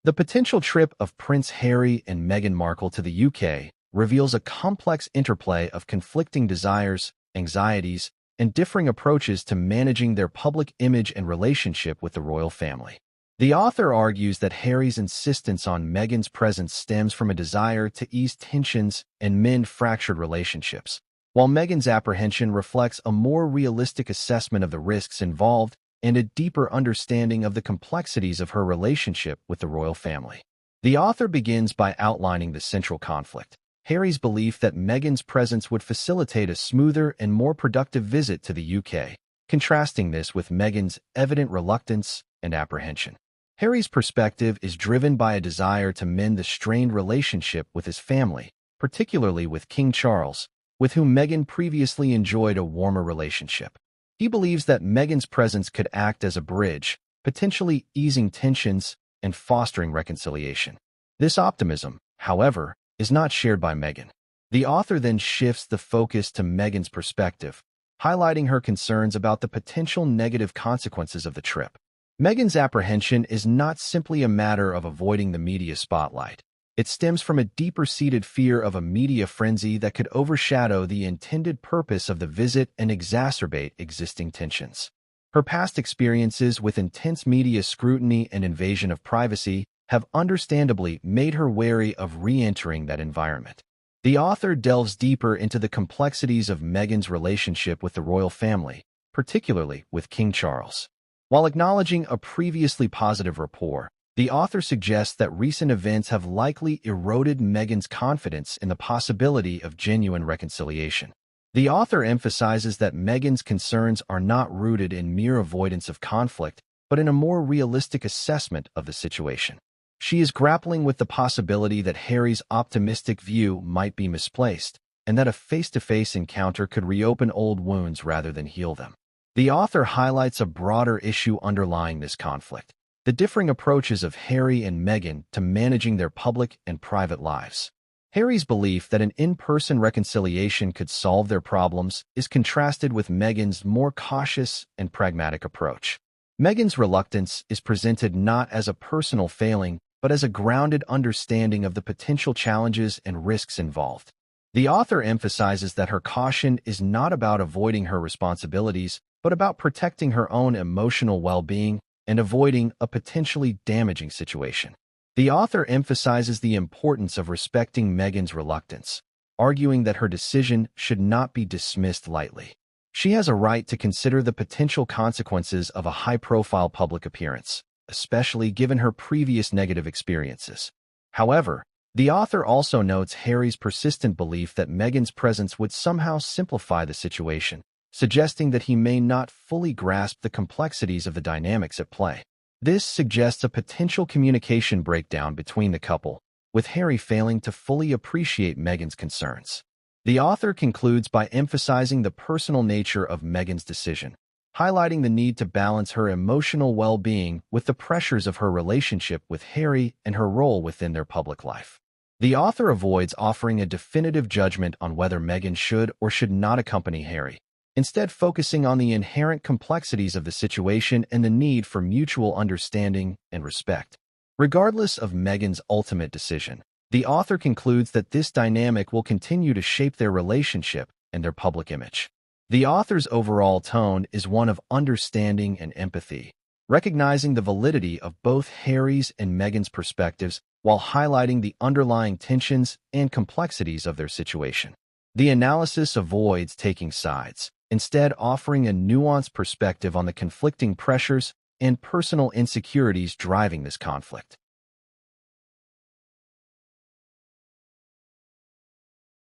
The potential trip of Prince Harry and Meghan Markle to the UK reveals a complex interplay of conflicting desires, anxieties, and differing approaches to managing their public image and relationship with the royal family. The author argues that Harry's insistence on Meghan's presence stems from a desire to ease tensions and mend fractured relationships, while Meghan's apprehension reflects a more realistic assessment of the risks involved and a deeper understanding of the complexities of her relationship with the royal family. The author begins by outlining the central conflict: Harry's belief that Meghan's presence would facilitate a smoother and more productive visit to the UK, contrasting this with Meghan's evident reluctance and apprehension. Harry's perspective is driven by a desire to mend the strained relationship with his family, particularly with King Charles, with whom Meghan previously enjoyed a warmer relationship. He believes that Meghan's presence could act as a bridge, potentially easing tensions and fostering reconciliation. This optimism, however, is not shared by Meghan. The author then shifts the focus to Meghan's perspective, highlighting her concerns about the potential negative consequences of the trip. Meghan's apprehension is not simply a matter of avoiding the media spotlight. It stems from a deeper-seated fear of a media frenzy that could overshadow the intended purpose of the visit and exacerbate existing tensions. Her past experiences with intense media scrutiny and invasion of privacy have understandably made her wary of re-entering that environment. The author delves deeper into the complexities of Meghan's relationship with the royal family, particularly with King Charles. While acknowledging a previously positive rapport, the author suggests that recent events have likely eroded Meghan's confidence in the possibility of genuine reconciliation. The author emphasizes that Meghan's concerns are not rooted in mere avoidance of conflict, but in a more realistic assessment of the situation. She is grappling with the possibility that Harry's optimistic view might be misplaced, and that a face-to-face encounter could reopen old wounds rather than heal them. The author highlights a broader issue underlying this conflict: the differing approaches of Harry and Meghan to managing their public and private lives. Harry's belief that an in-person reconciliation could solve their problems is contrasted with Meghan's more cautious and pragmatic approach. Meghan's reluctance is presented not as a personal failing, but as a grounded understanding of the potential challenges and risks involved. The author emphasizes that her caution is not about avoiding her responsibilities, but about protecting her own emotional well-being and avoiding a potentially damaging situation. The author emphasizes the importance of respecting Meghan's reluctance, arguing that her decision should not be dismissed lightly. She has a right to consider the potential consequences of a high-profile public appearance, especially given her previous negative experiences. However, the author also notes Harry's persistent belief that Meghan's presence would somehow simplify the situation, suggesting that he may not fully grasp the complexities of the dynamics at play. This suggests a potential communication breakdown between the couple, with Harry failing to fully appreciate Meghan's concerns. The author concludes by emphasizing the personal nature of Meghan's decision, highlighting the need to balance her emotional well-being with the pressures of her relationship with Harry and her role within their public life. The author avoids offering a definitive judgment on whether Meghan should or should not accompany Harry, instead focusing on the inherent complexities of the situation and the need for mutual understanding and respect. Regardless of Meghan's ultimate decision, the author concludes that this dynamic will continue to shape their relationship and their public image. The author's overall tone is one of understanding and empathy, recognizing the validity of both Harry's and Meghan's perspectives while highlighting the underlying tensions and complexities of their situation. The analysis avoids taking sides, instead offering a nuanced perspective on the conflicting pressures and personal insecurities driving this conflict.